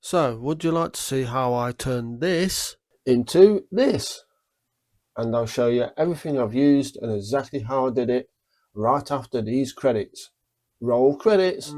So, would you like to see how I turn this into this? And I'll show you everything I've used and exactly how I did it right after these credits. Roll credits.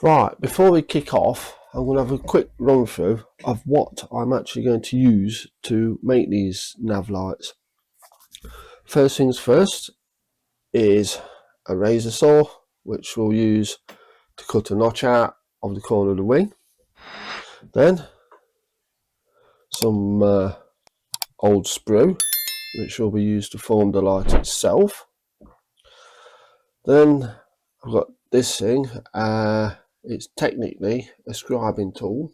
Right, before we kick off, I'm going to have a quick run through of what I'm actually going to use to make these nav lights. First things first is a razor saw, which we'll use to cut a notch out of the corner of the wing. Then some old sprue, which will be used to form the light itself. Then I've got this thing. It's technically a scribing tool,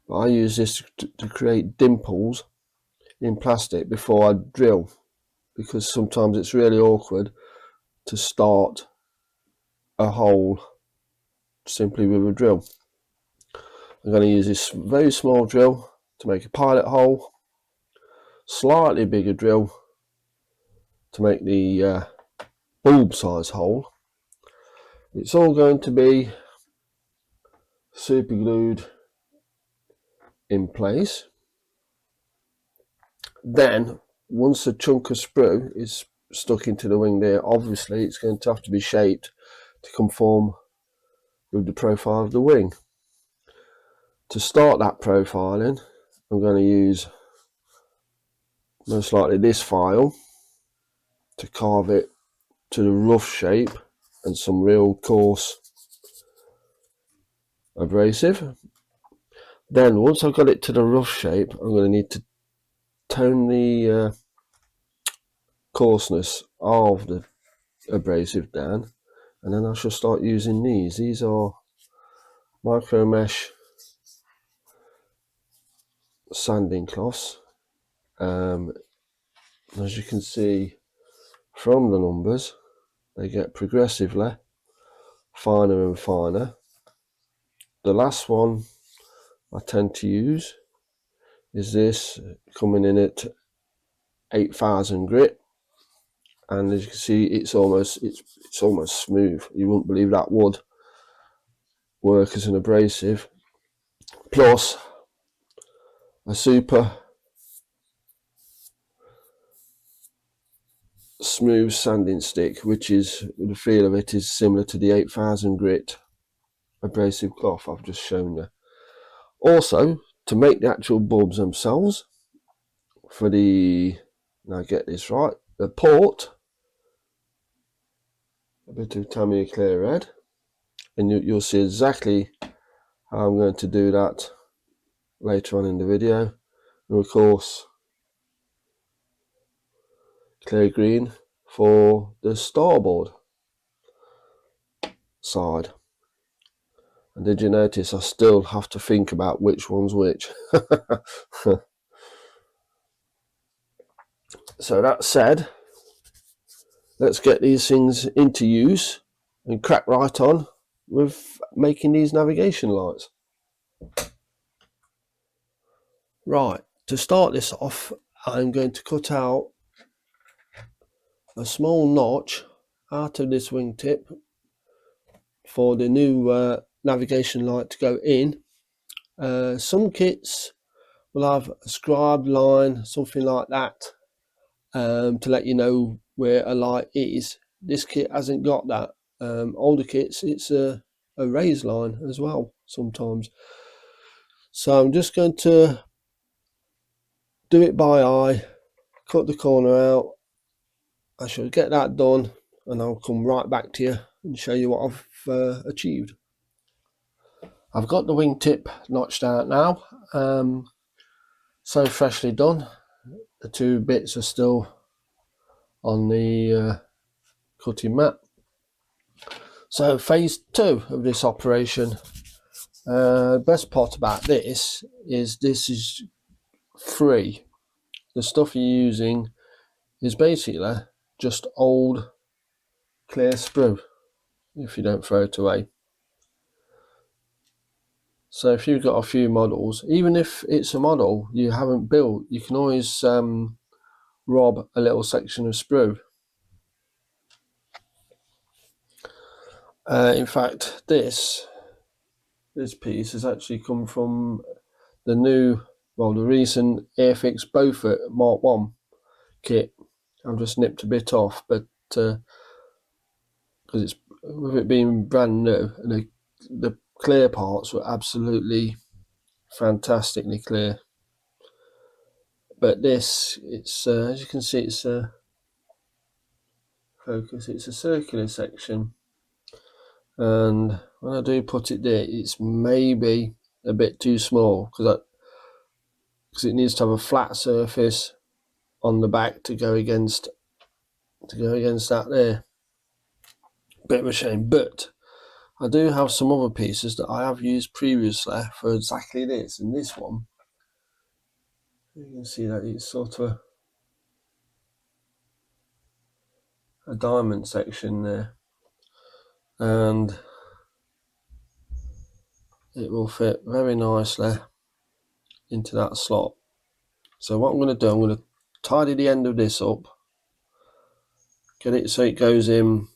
but I use this to create dimples in plastic before I drill, because sometimes it's really awkward to start a hole simply with a drill. I'm going to use this very small drill to make a pilot hole, slightly bigger drill to make the bulb size hole. It's all going to be super glued in place. Then once a chunk of sprue is stuck into the wing there, obviously it's going to have to be shaped to conform with the profile of the wing. To start that profiling, I'm going to use most likely this file to carve it to the rough shape and some real coarse abrasive. Then once I've got it to the rough shape, I'm going to need to tone the coarseness of the abrasive down, and then I shall start using these. These are micro mesh sanding cloths. As you can see from the numbers, they get progressively finer and finer. The last one I tend to use is this, coming in at 8,000 grit, and as you can see it's almost smooth. You wouldn't believe that would work as an abrasive. Plus a super smooth sanding stick, which is, the feel of it is similar to the 8,000 grit abrasive cloth I've just shown you. Also, to make the actual bulbs themselves, for the, now get this right, the port, a bit of Tamiya clear red, and you'll see exactly how I'm going to do that later on in the video. And of course clear green for the starboard side. And did you notice I still have to think about which one's which? So that said, let's get these things into use and crack right on with making these navigation lights. Right, to start this off, I'm going to cut out a small notch out of this wingtip for the new navigation light to go in. Some kits will have a scribed line, something like that, to let you know where a light is. This kit hasn't got that. Older kits, it's a raised line as well sometimes. So I'm just going to do it by eye, cut the corner out. I shall get that done and I'll come right back to you and show you what I've achieved. I've got the wingtip notched out now, so freshly done. The two bits are still on the cutting mat. So phase 2 of this operation. Best part about this is free. The stuff you're using is basically just old clear sprue if you don't throw it away. So if you've got a few models, even if it's a model you haven't built, you can always rob a little section of sprue. In fact, this piece has actually come from the recent Airfix Beaufort Mark 1 kit. I've just nipped a bit off, but because it's with it being brand new, and the clear parts were absolutely fantastically clear. But this, it's as you can see, it's a focus. It's a circular section, and when I do put it there, it's maybe a bit too small because it needs to have a flat surface on the back to go against that there. Bit of a shame, but I do have some other pieces that I have used previously for exactly this, and this one, you can see that it's sort of a diamond section there, and it will fit very nicely into that slot. So what I'm going to do, I'm going to tidy the end of this up, get it so it goes in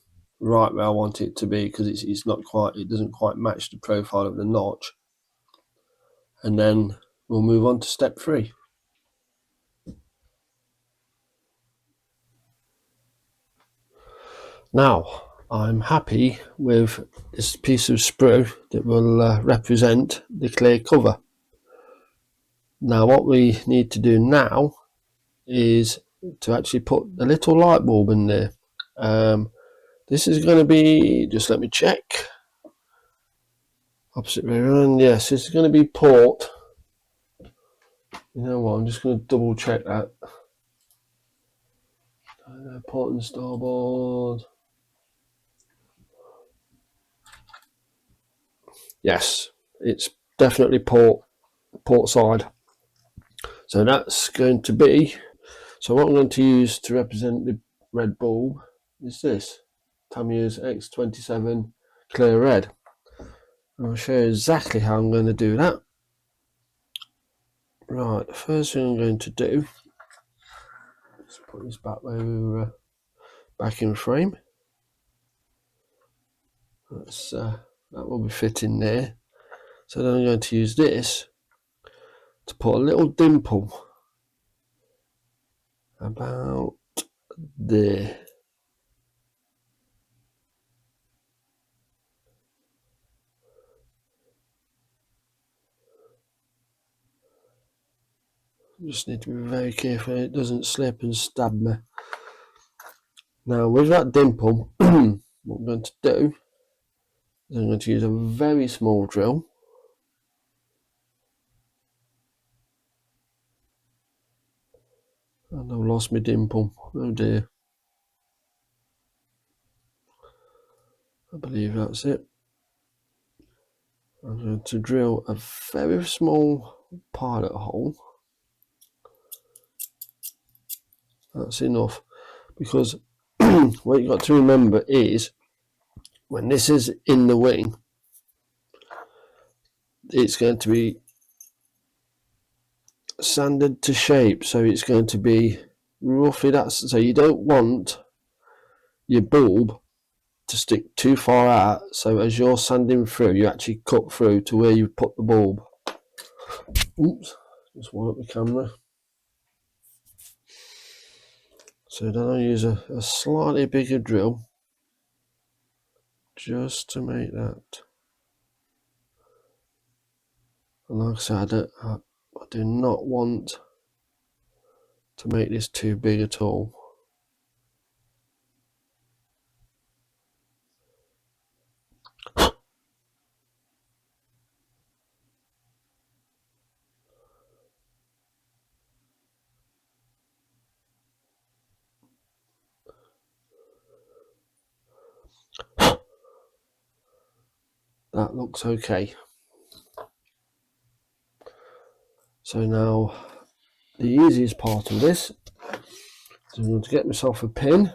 right where I want it to be, because it's not quite, it doesn't quite match the profile of the notch, and then we'll move on to step 3. Now I'm happy with this piece of sprue that will represent the clear cover. Now what we need to do now is to actually put the little light bulb in there. This is going to be, just let me check, opposite rear end. Yes, this is going to be port, you know what, I'm just going to double check that. Port and starboard. Yes, it's definitely port side. So that's going to be, so what I'm going to use to represent the red bulb is this Tamiya's X27 clear red. I'll show you exactly how I'm going to do that. Right, the first thing I'm going to do, let's put this back where we were, back in frame. That's that will be fitting there. So then I'm going to use this to put a little dimple about there. Just need to be very careful it doesn't slip and stab me. Now with that dimple, what I'm going to do is I'm going to use a very small drill. And I've lost my dimple, oh dear. I believe that's it. I'm going to drill a very small pilot hole. That's enough, because what you've got to remember is when this is in the wing, it's going to be sanded to shape, so it's going to be roughly that. So you don't want your bulb to stick too far out, so as you're sanding through you actually cut through to where you put the bulb. Oops, just one up the camera. So then I'll use a slightly bigger drill just to make that. And like I said, I do not want to make this too big at all. that looks okay. So now the easiest part of this is I'm going to get myself a pin.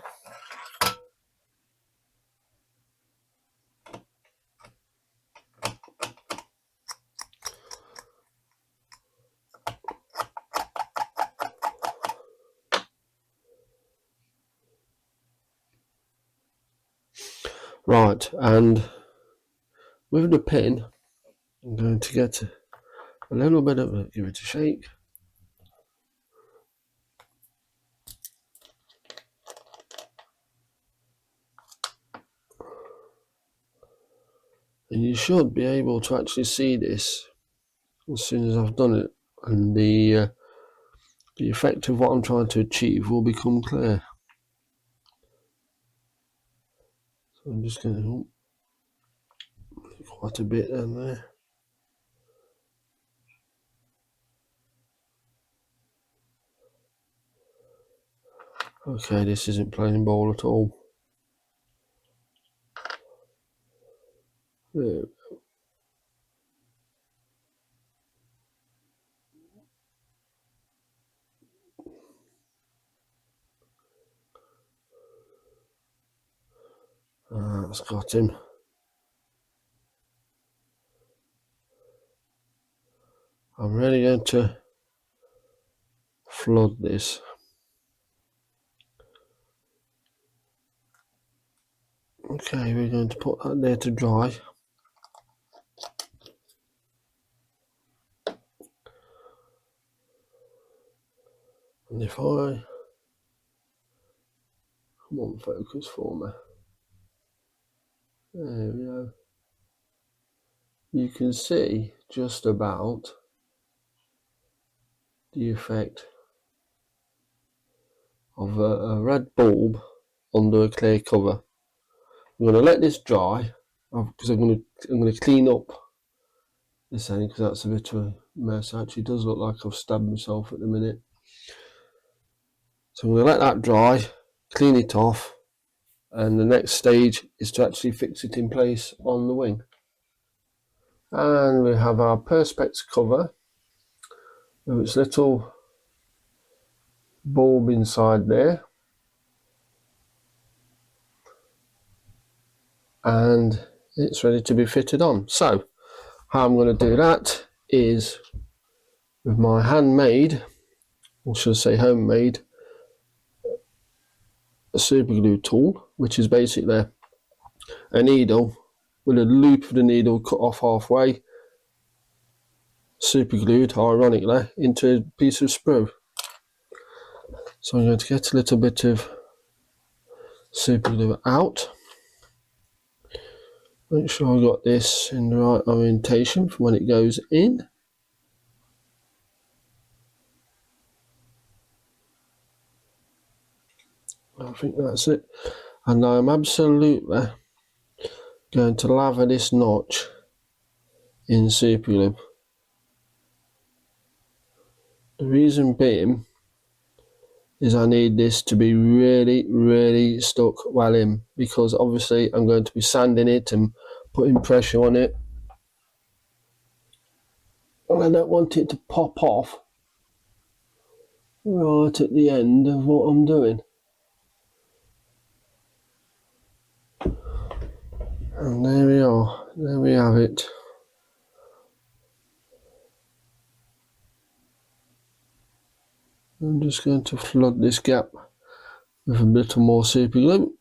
Right, and with the pin I'm going to get a little bit of it, give it a shake. And you should be able to actually see this as soon as I've done it, and the effect of what I'm trying to achieve will become clear. So I'm just going to quite a bit down there. Okay, this isn't playing ball at all. There. That's got him. I'm really going to flood this. Okay, we're going to put that there to dry. And if I... Come on, focus for me. There we go. You can see just about the effect of a red bulb under a clear cover. I'm going to let this dry because I'm going to clean up this end because that's a bit of a mess. Actually, it does look like I've stabbed myself at the minute. So I'm going to let that dry, clean it off, and the next stage is to actually fix it in place on the wing. And we have our perspex cover with its little bulb inside there, and it's ready to be fitted on. So how I'm going to do that is with my handmade, or should I say homemade, a super glue tool, which is basically a needle with a loop of the needle cut off halfway, super glued, ironically, into a piece of sprue. So I'm going to get a little bit of super glue out. Make sure I got this in the right orientation for when it goes in. I think that's it. And I'm absolutely going to lather this notch in super glue. The reason being is I need this to be really stuck well in, because obviously I'm going to be sanding it and putting pressure on it, and I don't want it to pop off right at the end of what I'm doing. And there we are, there we have it. I'm just going to flood this gap with a little more super glue.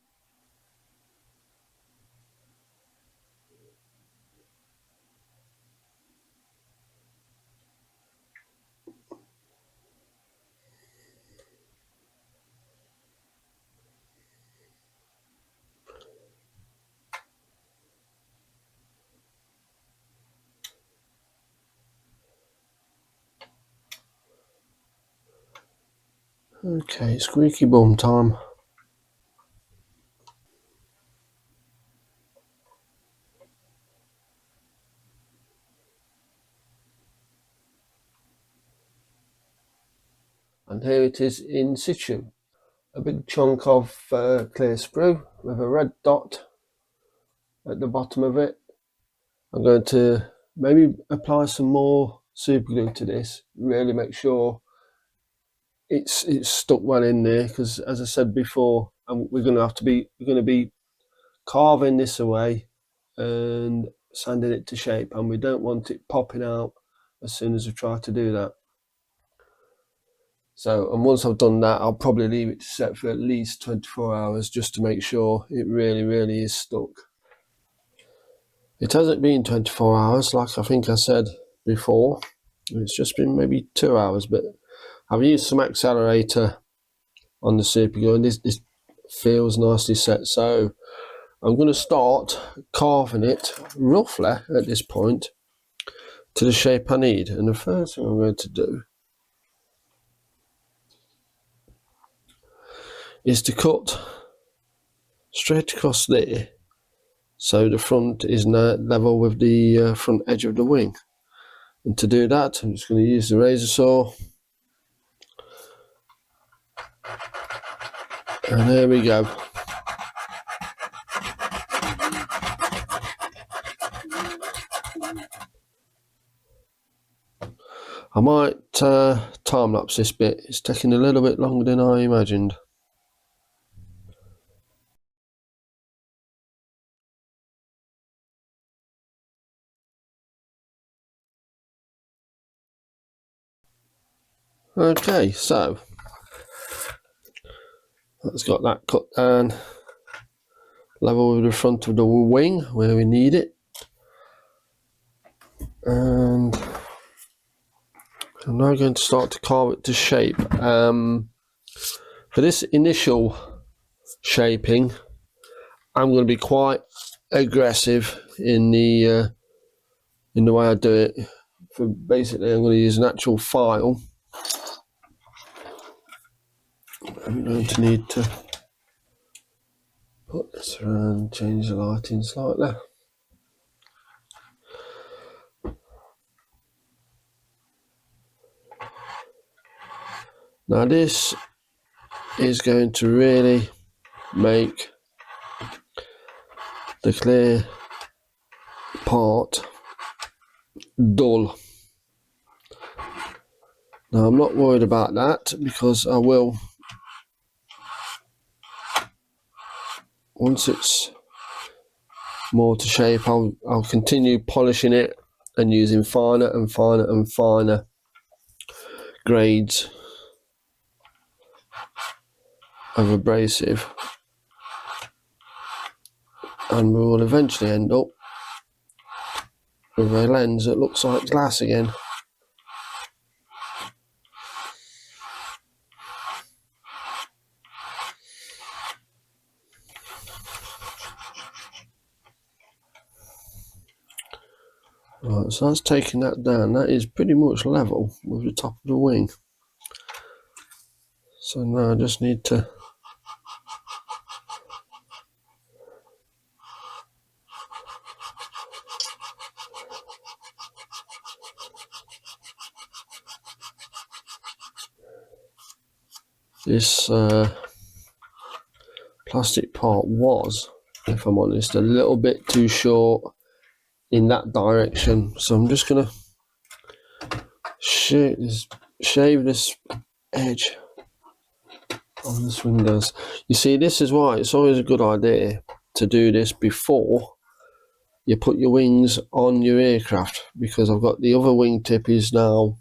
Okay, squeaky bum time. And here it is in situ. A big chunk of clear sprue with a red dot at the bottom of it, I'm going to maybe apply some more super glue to this, really make sure it's stuck well in there, because as I said before, we're going to be carving this away and sanding it to shape, and we don't want it popping out as soon as we try to do that. So, and once I've done that, I'll probably leave it to set for at least 24 hours just to make sure it really is stuck. It hasn't been 24 hours, like I think I said before. It's just been maybe 2 hours, but I've used some accelerator on the super glue, and this feels nicely set. So I'm going to start carving it roughly at this point to the shape I need. And the first thing I'm going to do is to cut straight across there, so the front is now level with the front edge of the wing. And to do that, I'm just going to use the razor saw, and there we go. I might time lapse this bit. It's taking a little bit longer than I imagined. Okay, so that's got that cut down level with the front of the wing where we need it. And I'm now going to start to carve it to shape. For this initial shaping, I'm going to be quite aggressive in the way I do it. For basically, I'm going to use an actual file. I'm going to need to put this around, change the lighting slightly. Now this is going to really make the clear part dull. Now I'm not worried about that, because I will, once it's more to shape, I'll continue polishing it and using finer and finer and finer grades of abrasive, and we will eventually end up with a lens that looks like glass again. Right, so that's taking that down. That is pretty much level with the top of the wing. So now I just need to this plastic part was, if I'm honest, a little bit too short in that direction, so I'm just gonna shave this edge on the swing does. You see, this is why it's always a good idea to do this before you put your wings on your aircraft, because I've got the other wingtip is now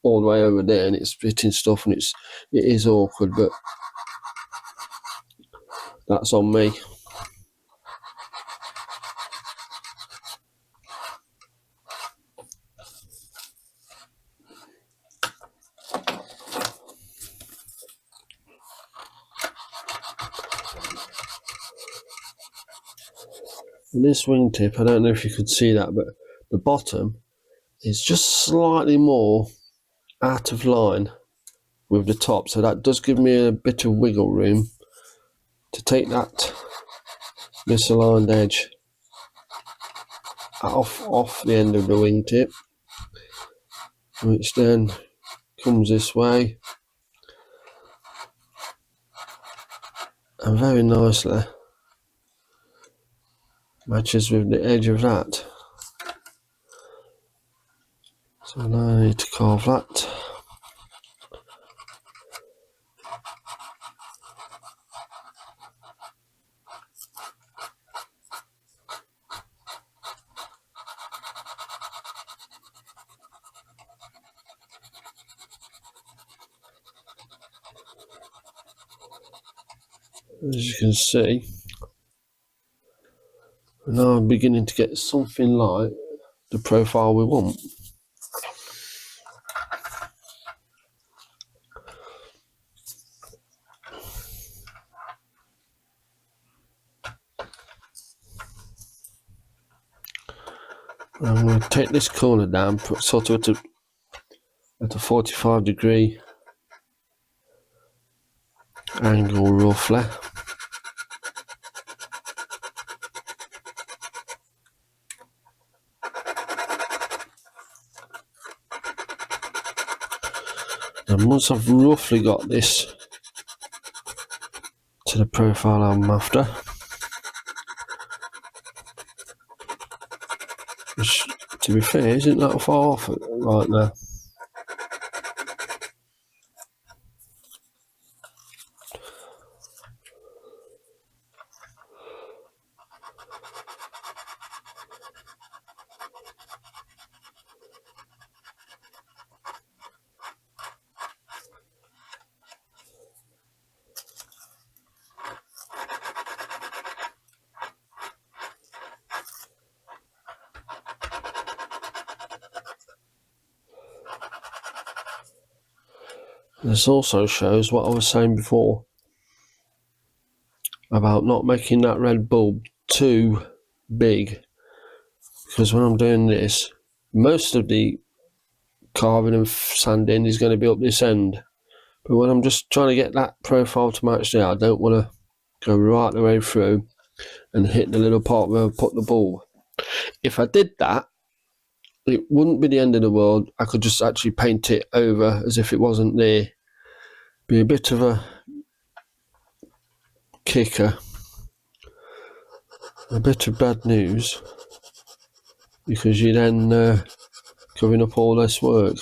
all the way over there and it's fitting stuff, and it is awkward, but that's on me. And this wingtip, I don't know if you could see that, but the bottom is just slightly more out of line with the top, so that does give me a bit of wiggle room to take that misaligned edge off the end of the wingtip, which then comes this way and very nicely matches with the edge of that. So now I need to carve that. As you can see, now I'm beginning to get something like the profile we want. I'm going to take this corner down, put sort of at a 45-degree angle roughly. And once I've roughly got this to the profile I'm after, which to be fair isn't that far off right now. This also shows what I was saying before about not making that red bulb too big, because when I'm doing this, most of the carving and sanding is going to be up this end, but when I'm just trying to get that profile to match there, I don't want to go right the way through and hit the little part where I put the bulb. If I did that, it wouldn't be the end of the world. I could just actually paint it over as if it wasn't there. Be a bit of a kicker, a bit of bad news, because you're then covering up all this work.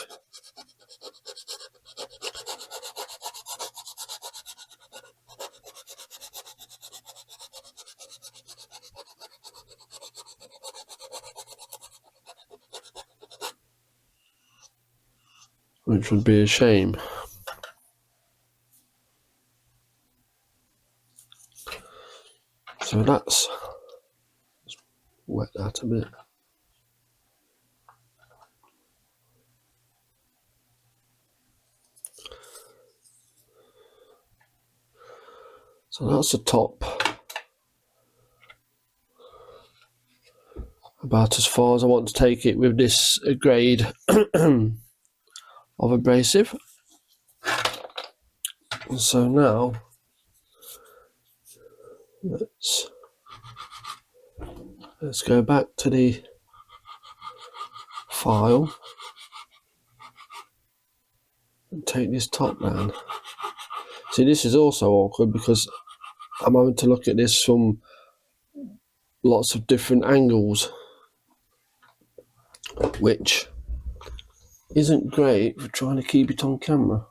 Which would be a shame. So that's, let's wet that a bit. So that's the top. About as far as I want to take it with this grade of abrasive. And so now let's go back to the file and take this top down. See, this is also awkward because I'm having to look at this from lots of different angles, which isn't great for trying to keep it on camera.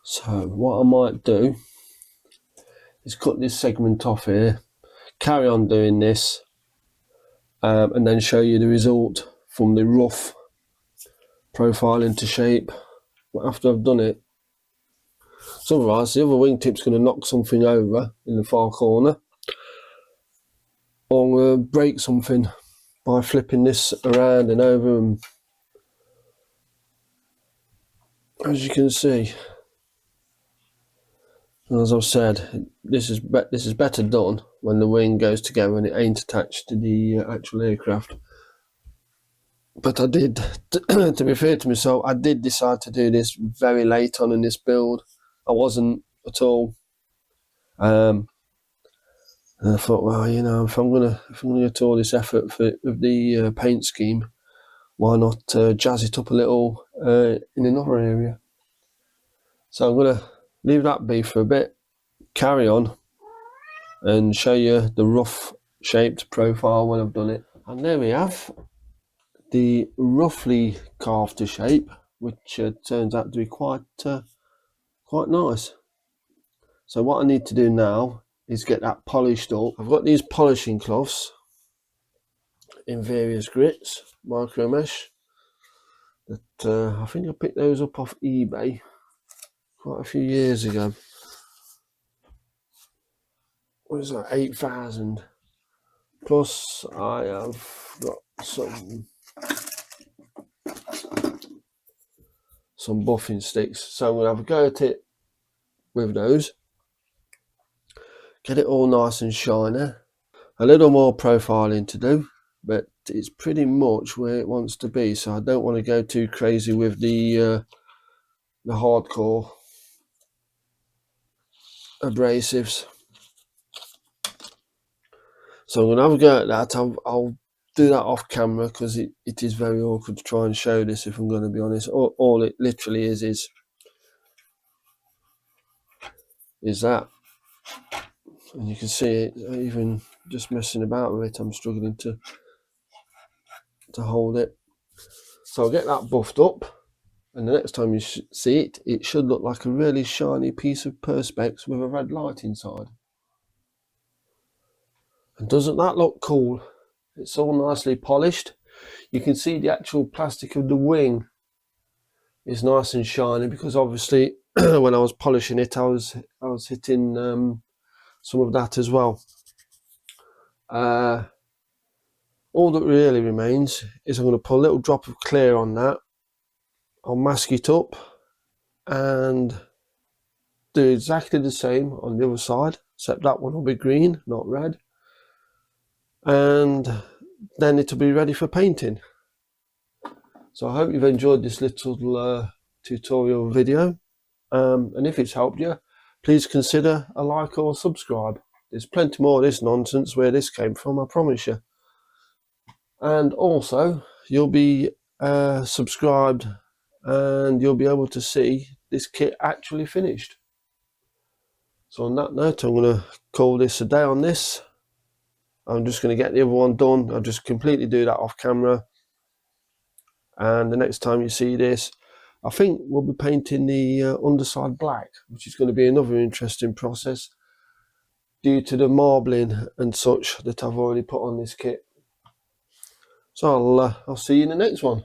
So what I might do is cut this segment off here, carry on doing this, and then show you the result from the rough profile into shape after I've done it. So otherwise the other wingtip's going to knock something over in the far corner, or break something by flipping this around and over, and as you can see, as I've said, this is better done when the wing goes together and it ain't attached to the actual aircraft. But I did, to be fair to myself, I did decide to do this very late on in this build. I wasn't at all. And I thought, well, you know, if I'm gonna go to all this effort with the paint scheme, why not jazz it up a little in another area. So I'm going to leave that be for a bit, carry on and show you the rough shaped profile when I've done it. And there we have the roughly carved to shape, which turns out to be quite nice. So what I need to do now is get that polished up. I've got these polishing cloths in various grits, micro mesh, that I think I picked those up off eBay quite a few years ago. What is that, 8,000? Plus I have got some buffing sticks, so I'm going to have a go at it with those. Get it all nice and shiny. A little more profiling to do, but it's pretty much where it wants to be, so I don't want to go too crazy with the hardcore abrasives. So I'm going to have a go at that. I'll do that off camera because it is very awkward to try and show this, if I'm going to be honest. All it literally is that. And you can see it, even just messing about with it, I'm struggling to hold it. So I'll get that buffed up, and the next time you see it, it should look like a really shiny piece of perspex with a red light inside. And doesn't that look cool? It's all nicely polished. You can see the actual plastic of the wing is nice and shiny, because obviously when I was polishing it, I was hitting some of that as well. All that really remains is I'm going to put a little drop of clear on that. I'll mask it up and do exactly the same on the other side, except that one will be green, not red. And then it'll be ready for painting. So I hope you've enjoyed this little tutorial video. And if it's helped you, please consider a like or subscribe. There's plenty more of this nonsense where this came from, I promise you. And also, you'll be subscribed, and you'll be able to see this kit actually finished. So on that note, I'm going to call this a day on this. I'm just going to get the other one done. I'll just completely do that off camera. And the next time you see this, I think we'll be painting the underside black, which is going to be another interesting process due to the marbling and such that I've already put on this kit. So I'll see you in the next one.